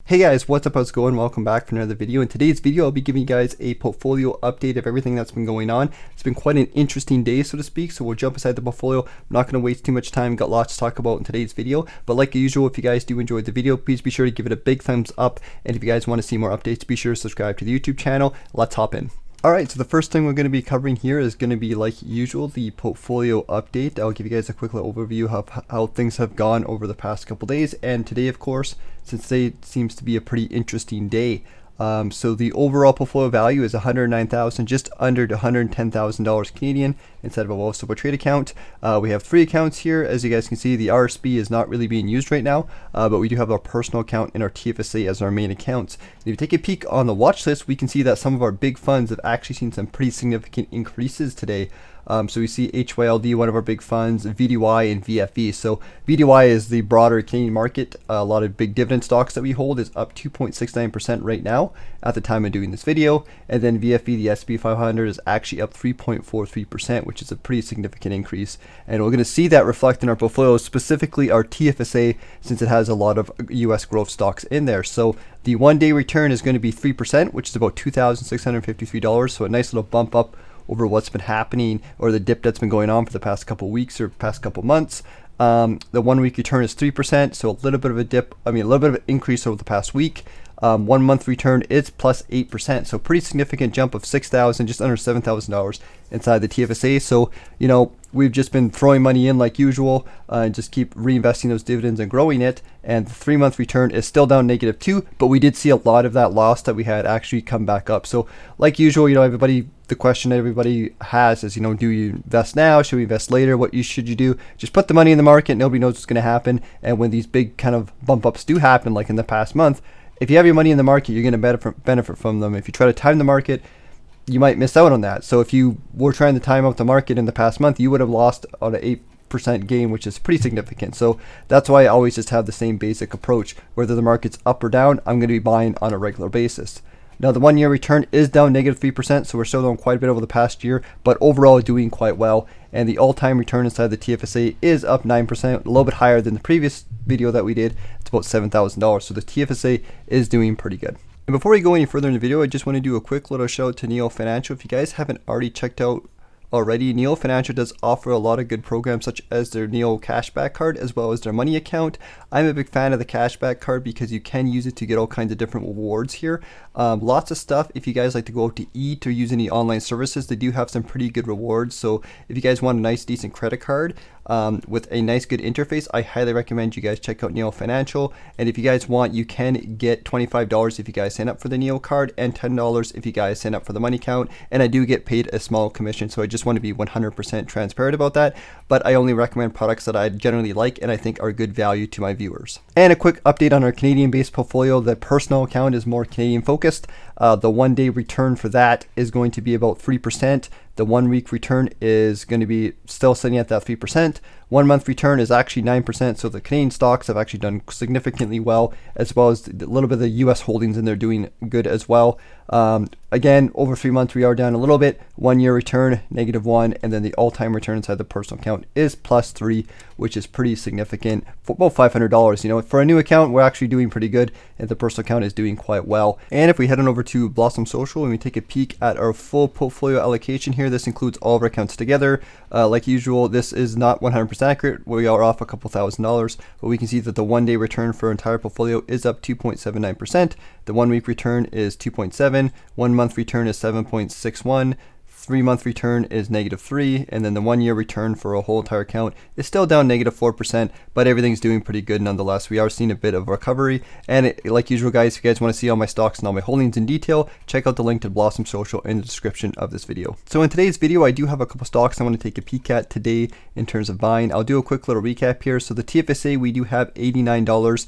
Hey guys, what's up? How's it going? Welcome back for another video. In today's video, I'll be giving you guys a portfolio update of everything that's been going on. It's been quite an interesting day, so to speak, so we'll jump inside the portfolio. I'm not going to waste too much time. Got lots to talk about in today's video, but like usual, if you guys do enjoy the video, please be sure to give it a big thumbs up, and if you guys want to see more updates, be sure to subscribe to the YouTube channel. Let's hop in. Alright, so the first thing we're going to be covering here is going to be, like usual, the portfolio update. I'll give you guys a quick little overview of how things have gone over the past couple days, and today, of course, since today seems to be a pretty interesting day. So the overall portfolio value is $109,000, just under $110,000 Canadian inside of a well sober trade account. We have 3 accounts here. As you guys can see, the RSP is not really being used right now, but we do have our personal account and our TFSA as our main accounts. And if you take a peek on the watch list, we can see that some of our big funds have actually seen some pretty significant increases today. So we see HYLD, one of our big funds, VDY, and VFE. So VDY is the broader Canadian market. A lot of big dividend stocks that we hold is up 2.69% right now at the time of doing this video. And then VFE, the SP 500, is actually up 3.43%, which is a pretty significant increase. And we're going to see that reflect in our portfolio, specifically our TFSA, since it has a lot of US growth stocks in there. So the one-day return is going to be 3%, which is about $2,653. So a nice little bump up over what's been happening, or the dip that's been going on for the past couple weeks or past couple months. The 1 week return is 3%, so a little bit of a dip, a little bit of an increase over the past week. 1 month return is plus 8%, so pretty significant jump of $6,000, just under $7,000 inside the TFSA. So, you know, we've just been throwing money in like usual, and just keep reinvesting those dividends and growing it. And the 3 month return is still down -2, but we did see a lot of that loss that we had actually come back up. So like usual, you know, the question everybody has is, you know, do you invest now? Should we invest later? Should you do? Just put the money in the market. Nobody knows what's going to happen. And when these big kind of bump ups do happen, like in the past month, if you have your money in the market, you're going to benefit from them. If you try to time the market, you might miss out on that. So if you were trying to time out the market in the past month, you would have lost on an 8% gain, which is pretty significant. So that's why I always just have the same basic approach. Whether the market's up or down, I'm going to be buying on a regular basis. Now the 1 year return is down -3%, so we're still down quite a bit over the past year, but overall doing quite well. And the all-time return inside the TFSA is up 9%, a little bit higher than the previous video that we did. It's about $7,000, so the TFSA is doing pretty good. And before we go any further in the video, I just want to do a quick little shout out to Neo Financial. If you guys haven't already checked out already, Neo Financial does offer a lot of good programs, such as their Neo Cashback card as well as their money account. I'm a big fan of the Cashback card because you can use it to get all kinds of different rewards here. Lots of stuff. If you guys like to go out to eat or use any online services, they do have some pretty good rewards. So if you guys want a nice decent credit card with a nice good interface, I highly recommend you guys check out Neo Financial. And if you guys want, you can get $25 if you guys sign up for the Neo card, and $10 if you guys sign up for the money account. And I do get paid a small commission, so I just want to be 100% transparent about that. But I only recommend products that I generally like and I think are good value to my viewers. And a quick update on our Canadian based portfolio. The personal account is more Canadian focused. The 1 day return for that is going to be about 3%. The 1 week return is going to be still sitting at that 3%. 1 month return is actually 9%. So the Canadian stocks have actually done significantly well, as well as a little bit of the US holdings in there doing good as well. Again, over 3 months, we are down a little bit. 1 year return, -1. And then the all-time return inside the personal account is +3, which is pretty significant for about $500. You know, for a new account, we're actually doing pretty good, and the personal account is doing quite well. And if we head on over to Blossom Social and we take a peek at our full portfolio allocation here, this includes all of our accounts together. Like usual, this is not 100% accurate. We are off a couple $1,000s, but we can see that the 1 day return for our entire portfolio is up 2.79%. The 1 week return is 2.7. 1 month return is 7.61. 3 month return is -3, and then the 1 year return for a whole entire account is still down -4%, but everything's doing pretty good nonetheless. We are seeing a bit of recovery, and like usual, guys, if you guys want to see all my stocks and all my holdings in detail, check out the link to Blossom Social in the description of this video. So in today's video, I do have a couple stocks I want to take a peek at today in terms of buying. I'll do a quick little recap here. So the TFSA, we do have $89.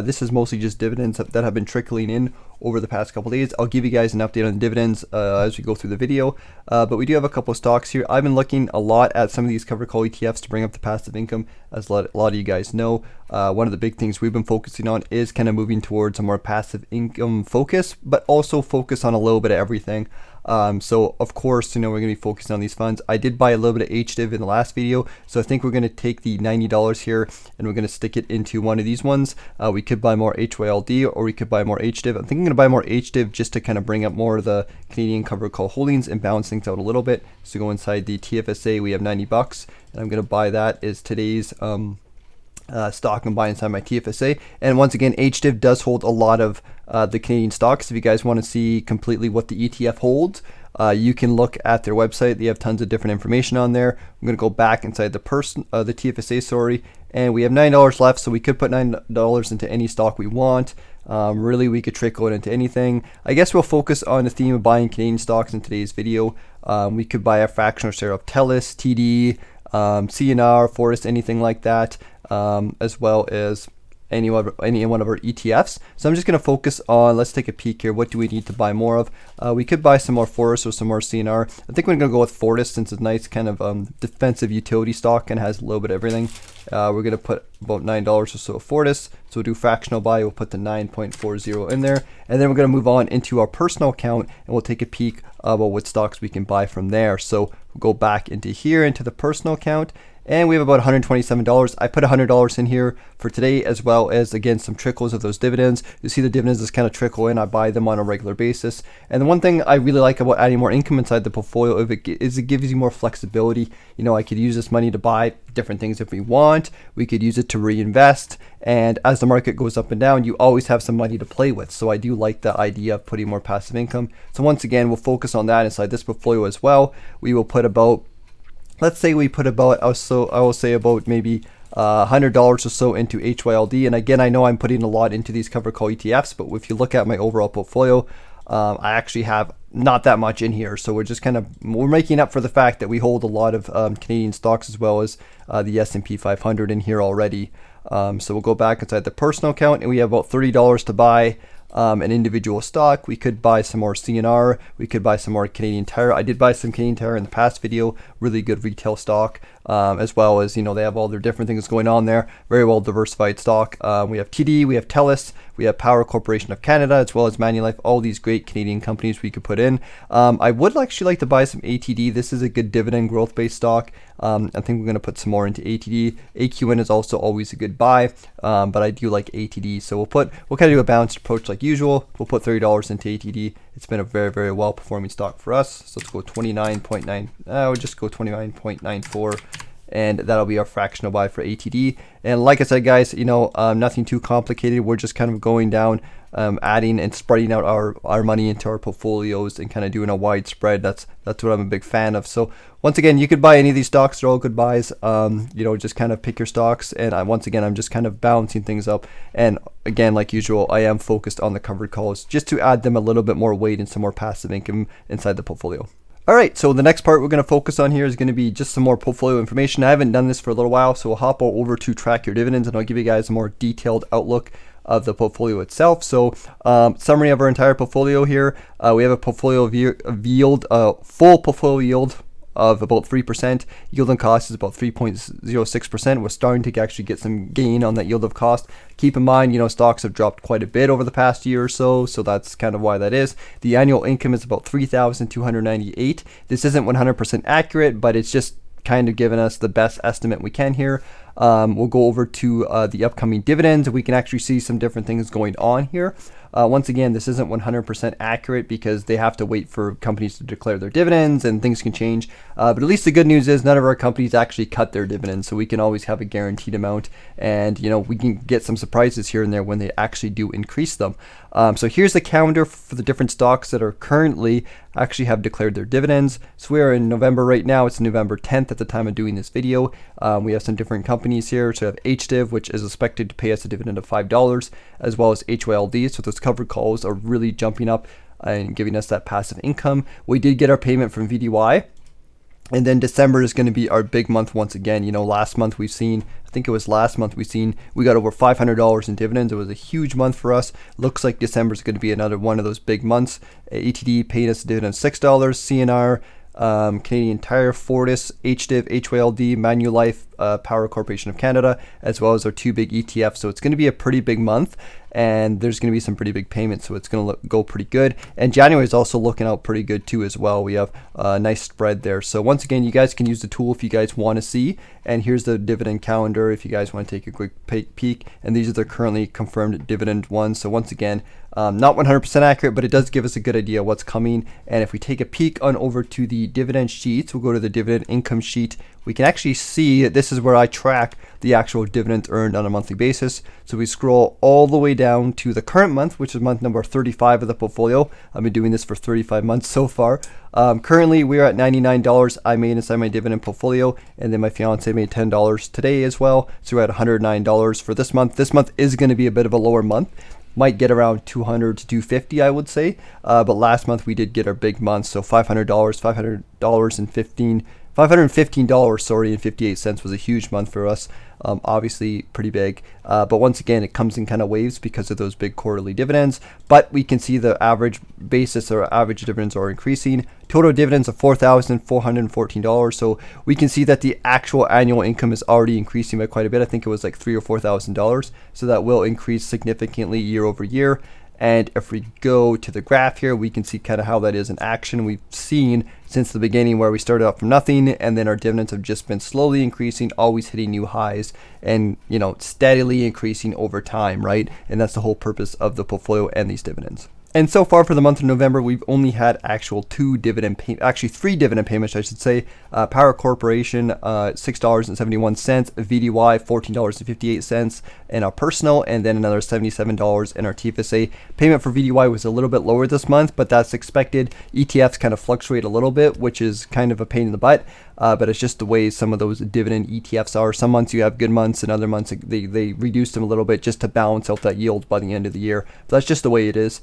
This is mostly just dividends that have been trickling in over the past couple days. I'll give you guys an update on the dividends as we go through the video, but we do have a couple of stocks here. I've been looking a lot at some of these covered call ETFs to bring up the passive income, as a lot of you guys know. One of the big things we've been focusing on is kind of moving towards a more passive income focus, but also focus on a little bit of everything. So of course, we're going to be focusing on these funds. I did buy a little bit of HDIV in the last video, so I think we're going to take the $90 here and we're going to stick it into one of these ones. We could buy more HYLD or we could buy more HDIV. I think I'm going to buy more HDIV just to kind of bring up more of the Canadian covered call holdings and balance things out a little bit. So go inside the TFSA, we have $90, and I'm going to buy that as today's stock and buy inside my TFSA. And once again, HDIV does hold a lot of the Canadian stocks. If you guys want to see completely what the ETF holds, you can look at their website. They have tons of different information on there. I'm going to go back inside the TFSA, and we have $9 left, so we could put $9 into any stock we want. Really, we could trickle it into anything. I guess we'll focus on the theme of buying Canadian stocks in today's video. We could buy a fractional share of TELUS, TD, CNR, Fortis, anything like that, as well as any one of our ETFs. So I'm just going to focus on, let's take a peek here. What do we need to buy more of? We could buy some more Fortis or some more CNR. I think we're going to go with Fortis since it's a nice kind of defensive utility stock and has a little bit of everything. We're going to put about $9 or so of Fortis. So we'll do fractional buy. We'll put the 9.40 in there. And then we're going to move on into our personal account and we'll take a peek about what stocks we can buy from there. So we'll go back into here, into the personal account. And we have about $127. I put $100 in here for today, as well as, again, some trickles of those dividends. You see the dividends just kind of trickle in. I buy them on a regular basis. And the one thing I really like about adding more income inside the portfolio is it gives you more flexibility. I could use this money to buy different things if we want. We could use it to reinvest. And as the market goes up and down, you always have some money to play with. So I do like the idea of putting more passive income. So once again, we'll focus on that inside this portfolio as well. We will put about, let's say we put about, I will say about maybe $100 or so into HYLD. And again, I know I'm putting a lot into these covered call ETFs, but if you look at my overall portfolio, I actually have not that much in here. So we're making up for the fact that we hold a lot of Canadian stocks as well as the S&P 500 in here already. So we'll go back inside the personal account and we have about $30 to buy an individual stock. We could buy some more CNR. We could buy some more Canadian Tire. I did buy some Canadian Tire in the past video. Really good retail stock, as well as, they have all their different things going on there. Very well diversified stock. We have TD, we have TELUS, we have Power Corporation of Canada, as well as Manulife. All these great Canadian companies we could put in. I would actually like to buy some ATD. This is a good dividend growth based stock. I think we're going to put some more into ATD. AQN is also always a good buy, but I do like ATD. So we'll kind of do a balanced approach like usual. We'll put $30 into ATD. It's been a very, very well performing stock for us. So let's go 29.9. We'll just go 29.94. And that'll be our fractional buy for ATD. And like I said, guys, nothing too complicated. We're just kind of going down, adding and spreading out our money into our portfolios and kind of doing a wide spread. That's what I'm a big fan of. So once again, you could buy any of these stocks. They're all good buys. Just kind of pick your stocks. And once again, I'm just kind of balancing things up. And again, like usual, I am focused on the covered calls just to add them a little bit more weight and some more passive income inside the portfolio. All right, so the next part we're going to focus on here is going to be just some more portfolio information. I haven't done this for a little while, so we'll hop over to track your dividends and I'll give you guys a more detailed outlook of the portfolio itself. So summary of our entire portfolio here. We have a portfolio yield, full portfolio yield of about 3%. Yield on cost is about 3.06%. We're starting to actually get some gain on that yield of cost. Keep in mind, stocks have dropped quite a bit over the past year or so, so that's kind of why that is. The annual income is about $3,298. This isn't 100% accurate, but it's just kind of giving us the best estimate we can here. We'll go over to the upcoming dividends. We can actually see some different things going on here. Once again, this isn't 100% accurate because they have to wait for companies to declare their dividends and things can change. But at least the good news is none of our companies actually cut their dividends, so we can always have a guaranteed amount. And we can get some surprises here and there when they actually do increase them. So here's the calendar for the different stocks that are currently actually have declared their dividends. So we are in November right now. It's November 10th at the time of doing this video. We have some different companies here. So we have HDIV, which is expected to pay us a dividend of $5, as well as HYLD. So those covered calls are really jumping up and giving us that passive income. We did get our payment from VDY. And then December is going to be our big month once again. Last month we got over $500 in dividends. It was a huge month for us. Looks like December is going to be another one of those big months. ATD paid us a dividend of $6, CNR Canadian Tire, Fortis, HDIV, HYLD, Manulife, Power Corporation of Canada, as well as our 2 big ETFs. So it's going to be a pretty big month, and there's going to be some pretty big payments, so it's going to go pretty good. And January is also looking out pretty good too as well. We have a nice spread there. So once again, you guys can use the tool if you guys want to see. And here's the dividend calendar if you guys want to take a quick peek. And these are the currently confirmed dividend ones. So once again, not 100% accurate, but it does give us a good idea of what's coming. And if we take a peek on over to the dividend sheets, we'll go to the dividend income sheet. We can actually see that this is where I track the actual dividends earned on a monthly basis. So we scroll all the way down to the current month, which is month number 35 of the portfolio. I've been doing this for 35 months so far. Currently, we are at $99 I made inside my dividend portfolio, and then my fiance made $10 today as well. So we're at $109 for this month. This month is going to be a bit of a lower month. Might get around 200 to 250, I would say. But last month we did get our big month, so $515, sorry, and 58 cents was a huge month for us. Obviously pretty big, but once again, it comes in kind of waves because of those big quarterly dividends. But we can see the average basis or average dividends are increasing. Total dividends of $4,414. So we can see that the actual annual income is already increasing by quite a bit. I think it was like $3,000 or $4,000. So that will increase significantly year over year. And if we go to the graph here, we can see kind of how that is in action. We've seen since the beginning where we started out from nothing, and then our dividends have just been slowly increasing, always hitting new highs, and steadily increasing over time, right? And that's the whole purpose of the portfolio and these dividends. And so far for the month of November, we've only had actual 3 dividend payments, I should say. Power Corporation, $6.71, VDY, $14.58 in our personal, and then another $77 in our TFSA. Payment for VDY was a little bit lower this month, but that's expected. ETFs kind of fluctuate a little bit, which is kind of a pain in the butt. But it's just the way some of those dividend ETFs are. Some months you have good months, and other months they reduce them a little bit just to balance out that yield by the end of the year. But that's just the way it is.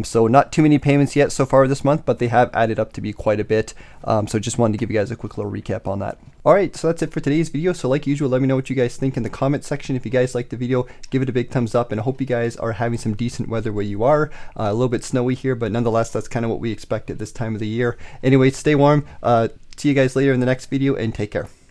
So not too many payments yet so far this month, but they have added up to be quite a bit. So just wanted to give you guys a quick little recap on that. Alright, so that's it for today's video. So like usual, let me know what you guys think in the comment section. If you guys liked the video, give it a big thumbs up, and I hope you guys are having some decent weather where you are. A little bit snowy here, but nonetheless, that's kind of what we expect at this time of the year. Anyway, stay warm. See you guys later in the next video, and take care.